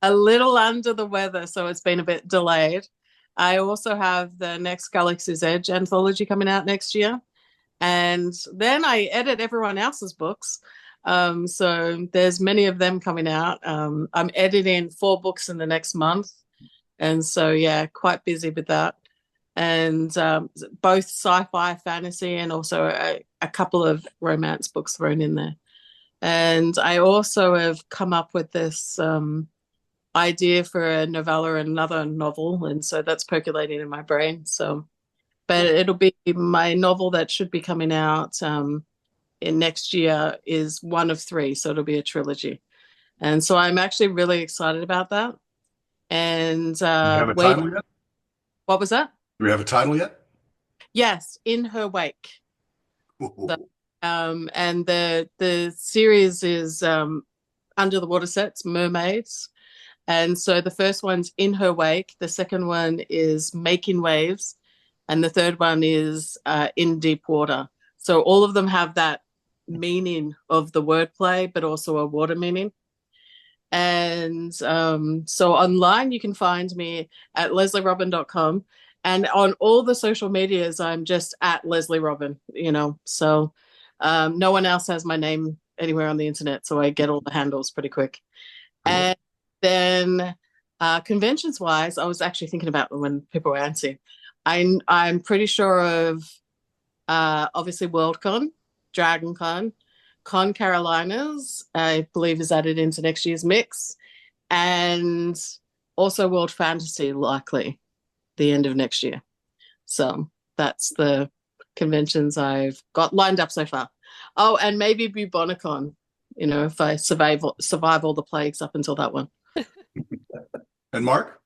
a little under the weather, so it's been a bit delayed. I also have the next Galaxy's Edge anthology coming out next year. And then I edit everyone else's books. So there's many of them coming out. I'm editing 4 books in the next month. And so, yeah, quite busy with that. And both sci-fi, fantasy, and also a couple of romance books thrown in there. And I also have come up with this idea for a novella and another novel, and so that's percolating in my brain. So, but it'll be my novel that should be coming out in next year is one of 3, so it'll be a trilogy, and so I'm actually really excited about that. And Do you have a title yet? What was that? Do we have a title yet? Yes, In Her Wake. So, and the series is Under the Water Sets, Mermaids. And so the first one's In Her Wake, the second one is Making Waves, and the third one is In Deep Water. So all of them have that meaning of the wordplay, but also a water meaning. And so online you can find me at leslierobyn.com, and on all the social medias I'm just at Lezli Robyn, so no one else has my name anywhere on the internet, so I get all the handles pretty quick. Cool. And then conventions wise, I was actually thinking about when people were answering. I'm pretty sure of obviously Worldcon, DragonCon, Con Carolinas, I believe is added into next year's mix, and also World Fantasy likely the end of next year. So that's the conventions I've got lined up so far. Oh, and maybe Bubonicon, if I survive all the plagues up until that one. And Mark?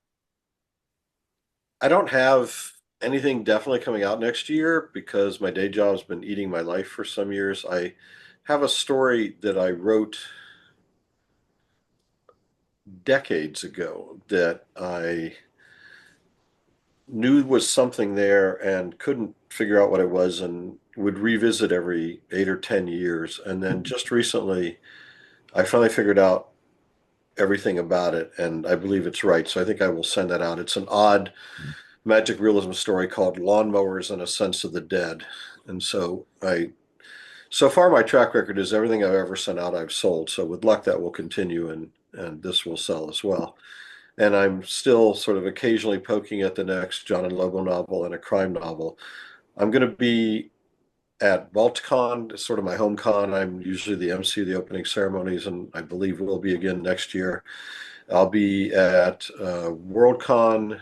I don't have anything definitely coming out next year because my day job's been eating my life for some years. I have a story that I wrote decades ago that I knew was something there and couldn't figure out what it was, and would revisit every 8 or 10 years. And then just recently, I finally figured out everything about it, and I believe it's right. So I think I will send that out. It's an odd magic realism story called Lawnmowers and a Sense of the Dead. And so far my track record is everything I've ever sent out I've sold. So with luck that will continue, and this will sell as well. And I'm still sort of occasionally poking at the next John and Lobo novel and a crime novel. I'm going to be at Balticon, it's sort of my home con. I'm usually the MC of the opening ceremonies, and I believe will be again next year. I'll be at Worldcon,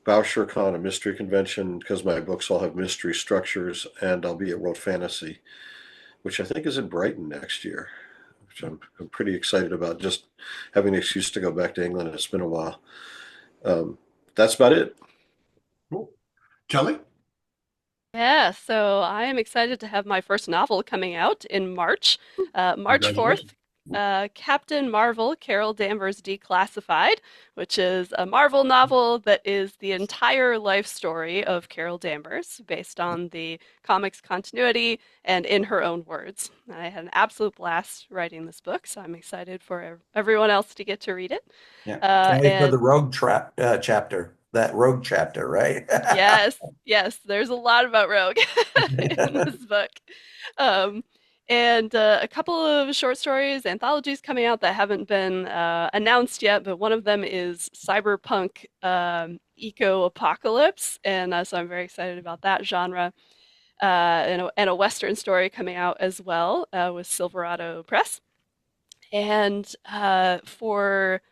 BowsherCon, a mystery convention, because my books all have mystery structures, and I'll be at World Fantasy, which I think is in Brighton next year, which I'm pretty excited about, just having an excuse to go back to England. It's been a while. That's about it. Cool. Kelly? Yeah, so I am excited to have my first novel coming out in March. March 4th, Congratulations. Captain Marvel, Carol Danvers Declassified, which is a Marvel novel that is the entire life story of Carol Danvers, based on the comics continuity and in her own words. I had an absolute blast writing this book, so I'm excited for everyone else to get to read it. Yeah. Uh, Can't wait for and the Rogue chapter. That Rogue chapter, right? Yes, yes, there's a lot about Rogue in this book. Um, and a couple of short stories, anthologies coming out that haven't been announced yet, but one of them is Cyberpunk Eco Apocalypse, and so I'm very excited about that genre. And a Western story coming out as well with Silverado Press. And for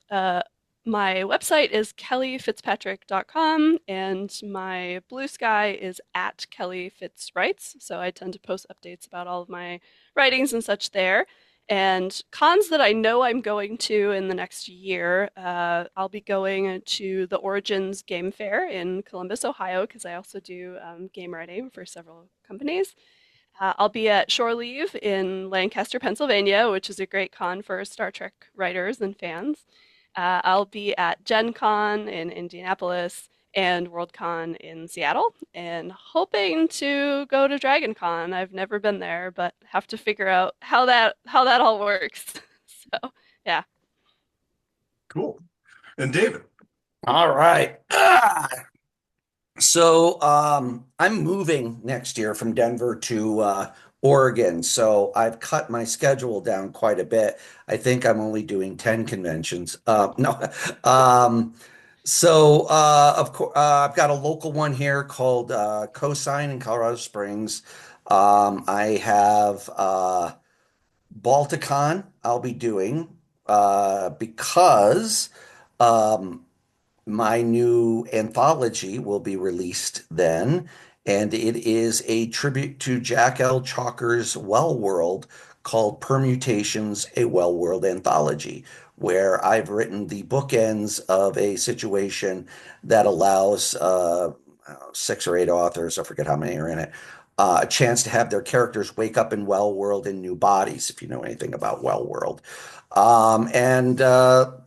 uh, my website is kellyfitzpatrick.com, and my Blue Sky is at Kelly Fitz Writes. So I tend to post updates about all of my writings and such there. And cons that I know I'm going to in the next year, I'll be going to the Origins Game Fair in Columbus, Ohio, because I also do game writing for several companies. I'll be at Shore Leave in Lancaster, Pennsylvania, which is a great con for Star Trek writers and fans. I'll be at Gen Con in Indianapolis and Worldcon in Seattle, and hoping to go to Dragon Con. I've never been there, but have to figure out how that all works. So, yeah. Cool. And David? All right. So I'm moving next year from Denver to Oregon. So I've cut my schedule down quite a bit. I think I'm only doing 10 conventions. No. Of course, I've got a local one here called Cosine in Colorado Springs. I have Balticon I'll be doing because um, my new anthology will be released then, and it is a tribute to Jack L. Chalker's Well World called Permutations, a Well World Anthology, where I've written the bookends of a situation that allows 6 or 8 authors, I forget how many are in it, a chance to have their characters wake up in Well World in new bodies, if you know anything about Well World. And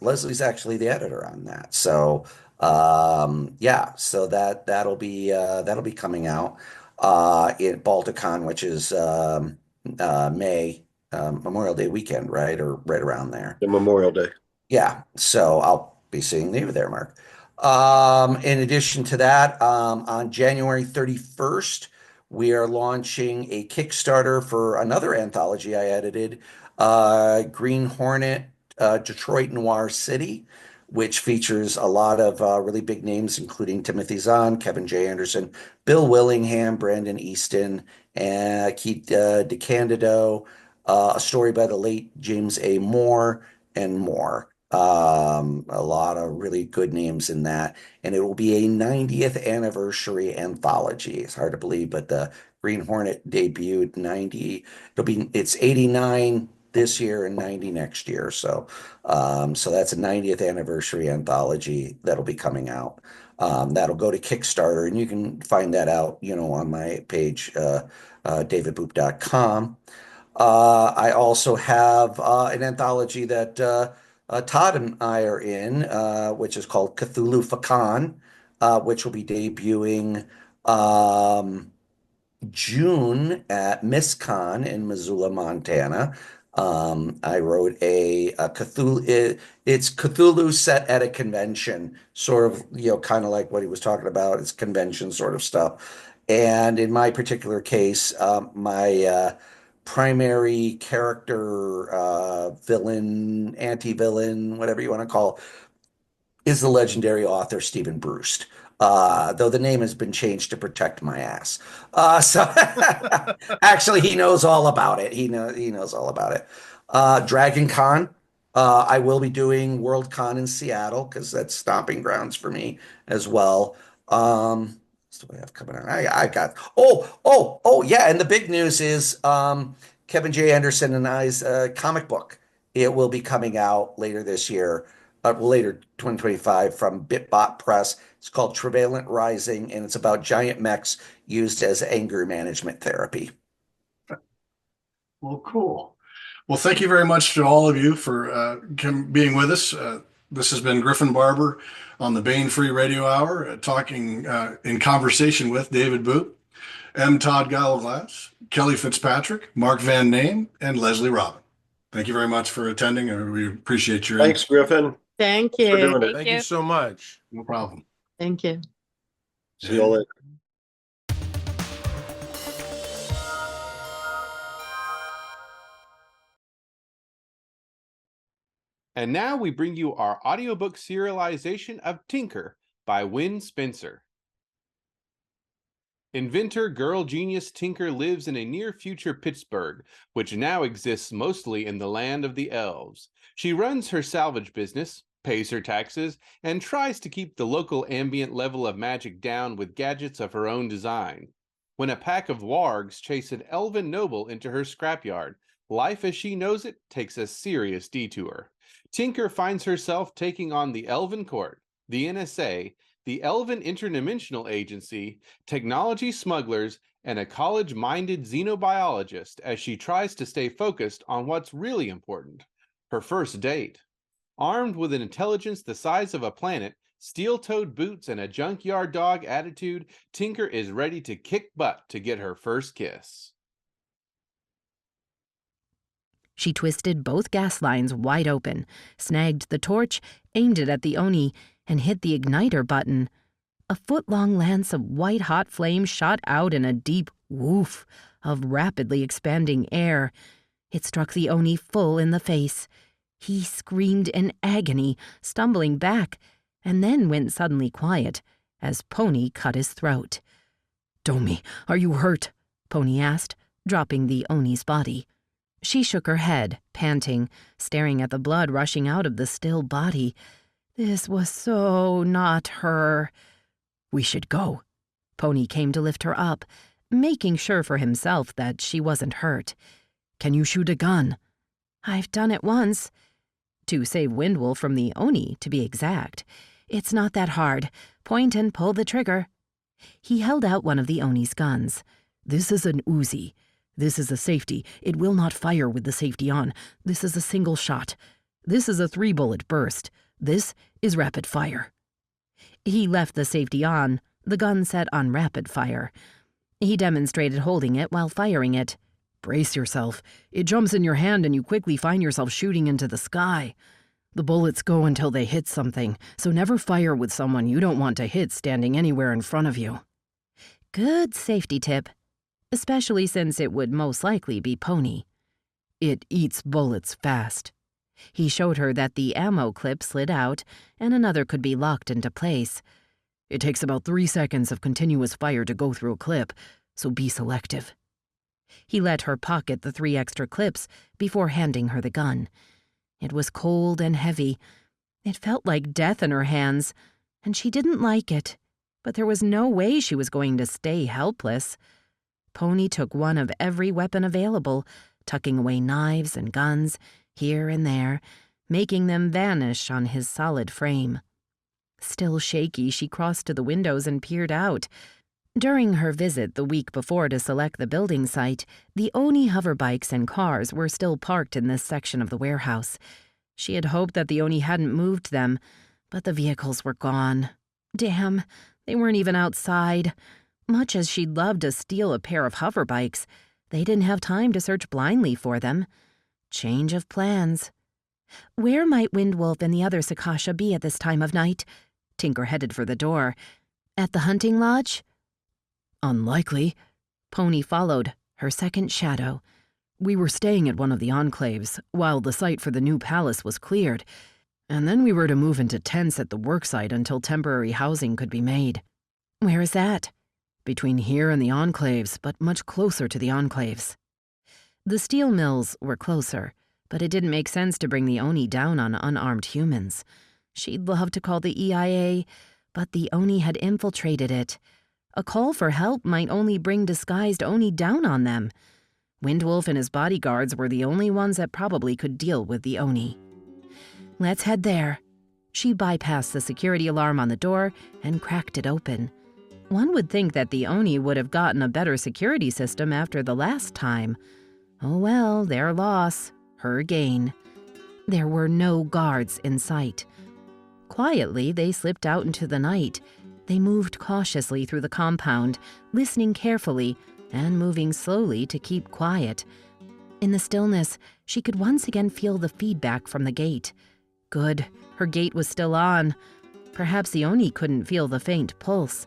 Leslie's actually the editor on that. So yeah, so that'll be coming out in Balticon, which is May Memorial Day weekend, right? Or right around there. The Memorial Day. Yeah, so I'll be seeing you there, Mark. In addition to that, on January 31st, we are launching a Kickstarter for another anthology I edited, Green Hornet, Detroit Noir City, which features a lot of really big names, including Timothy Zahn, Kevin J. Anderson, Bill Willingham, Brandon Easton, and Keith DeCandido, a story by the late James A. Moore, and more. A lot of really good names in that. And it will be a 90th anniversary anthology. It's hard to believe, but the Green Hornet debuted 90. It's 89 this year and 90 next year. So that's a 90th anniversary anthology that'll be coming out. That'll go to Kickstarter, and you can find that out, on my page, davidboop.com. I also have an anthology that Todd and I are in, which is called Cthulhu Fakan, which will be debuting June at MissCon in Missoula, Montana. I wrote a Cthulhu. It's Cthulhu set at a convention, sort of, kind of like what he was talking about. It's convention sort of stuff. And in my particular case, my primary character, villain, anti-villain, whatever you want to call, is the legendary author Stephen Bruce. though the name has been changed to protect my ass. So actually, he knows all about it. He knows all about it. Dragon Con. I will be doing World Con in Seattle because that's stomping grounds for me as well. What do I have coming on? I got yeah, and the big news is Kevin J. Anderson and I's comic book. It will be coming out later this year, later 2025 from BitBot Press. It's called Trivalent Rising, and it's about giant mechs used as anger management therapy. Well, cool. Well, thank you very much to all of you for being with us. This has been Griffin Barber on the Baen Free Radio Hour, talking in conversation with David Boop, Todd Gallowglas, Kelli Fitzpatrick, Mark Van Name, and Lezli Robyn. Thank you very much for attending, and we appreciate your Thanks, Griffin. Thank For doing you. it. Thank you so much. No problem. Thank you. See you all later. And now we bring you our audiobook serialization of Tinker by Win Spencer. Inventor girl genius Tinker lives in a near-future Pittsburgh, which now exists mostly in the land of the elves. She runs her salvage business, pays her taxes, and tries to keep the local ambient level of magic down with gadgets of her own design. When a pack of wargs chase an elven noble into her scrapyard, life as she knows it takes a serious detour. Tinker finds herself taking on the Elven Court, the NSA, the Elven Interdimensional Agency, technology smugglers, and a college-minded xenobiologist as she tries to stay focused on what's really important, her first date. Armed with an intelligence the size of a planet, steel-toed boots, and a junkyard dog attitude, Tinker is ready to kick butt to get her first kiss. She twisted both gas lines wide open, snagged the torch, aimed it at the Oni, and hit the igniter button. A foot-long lance of white-hot flame shot out in a deep woof of rapidly expanding air. It struck the Oni full in the face. He screamed in agony, stumbling back, and then went suddenly quiet as Pony cut his throat. "Domi, are you hurt?" Pony asked, dropping the Oni's body. She shook her head, panting, staring at the blood rushing out of the still body. This was so not her. "We should go." Pony came to lift her up, making sure for himself that she wasn't hurt. "Can you shoot a gun?" "I've done it once." To save Windwolf from the Oni, to be exact. "It's not that hard. Point and pull the trigger." He held out one of the Oni's guns. "This is an Uzi. This is a safety. It will not fire with the safety on. This is a single shot. This is a 3-bullet burst. This is rapid fire." He left the safety on, the gun set on rapid fire. He demonstrated holding it while firing it. "Brace yourself. It jumps in your hand and you quickly find yourself shooting into the sky. The bullets go until they hit something, so never fire with someone you don't want to hit standing anywhere in front of you." Good safety tip, especially since it would most likely be Pony. "It eats bullets fast." He showed her that the ammo clip slid out and another could be locked into place. "It takes about 3 seconds of continuous fire to go through a clip, so be selective." He let her pocket the 3 extra clips before handing her the gun. It was cold and heavy. It felt like death in her hands, and she didn't like it, but there was no way she was going to stay helpless. Pony took one of every weapon available, tucking away knives and guns here and there, making them vanish on his solid frame. Still shaky, she crossed to the windows and peered out. During her visit the week before to select the building site, the Oni hoverbikes and cars were still parked in this section of the warehouse. She had hoped that the Oni hadn't moved them, but the vehicles were gone. Damn, they weren't even outside. Much as she'd love to steal a pair of hoverbikes, they didn't have time to search blindly for them. Change of plans. Where might Windwolf and the other Sakasha be at this time of night? Tinker headed for the door. At the hunting lodge? Unlikely. Pony followed, her second shadow. We were staying at one of the enclaves while the site for the new palace was cleared, and then we were to move into tents at the worksite until temporary housing could be made. Where is that? Between here and the enclaves, but much closer to the enclaves. The steel mills were closer, but it didn't make sense to bring the Oni down on unarmed humans. She'd love to call the EIA, but the Oni had infiltrated it. A call for help might only bring disguised Oni down on them. Windwolf and his bodyguards were the only ones that probably could deal with the Oni. Let's head there. She bypassed the security alarm on the door and cracked it open. One would think that the Oni would have gotten a better security system after the last time. Oh well, their loss, her gain. There were no guards in sight. Quietly, they slipped out into the night. They moved cautiously through the compound, listening carefully and moving slowly to keep quiet. In the stillness, she could once again feel the feedback from the gate. Good, her gate was still on. Perhaps the Oni couldn't feel the faint pulse.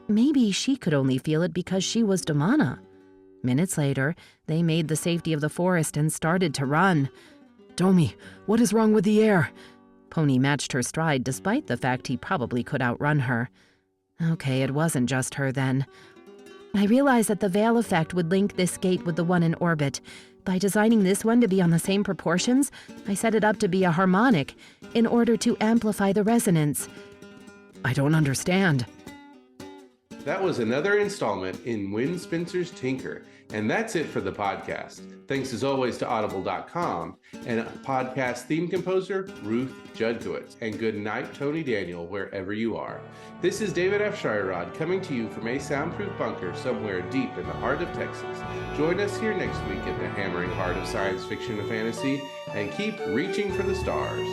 Maybe she could only feel it because she was Damana. Minutes later, they made the safety of the forest and started to run. "Domi, what is wrong with the air?" Pony matched her stride despite the fact he probably could outrun her. Okay, it wasn't just her then. I realized that the veil effect would link this gate with the one in orbit. By designing this one to be on the same proportions, I set it up to be a harmonic in order to amplify the resonance. I don't understand. That was another installment in Win Spencer's Tinker, and that's it for the podcast. Thanks as always to Audible.com and podcast theme composer Ruth Judkowitz, and good night Tony Daniel wherever you are. This is David F. Shirod coming to you from a soundproof bunker somewhere deep in the heart of Texas. Join us here next week in the hammering heart of science fiction and fantasy, and keep reaching for the stars.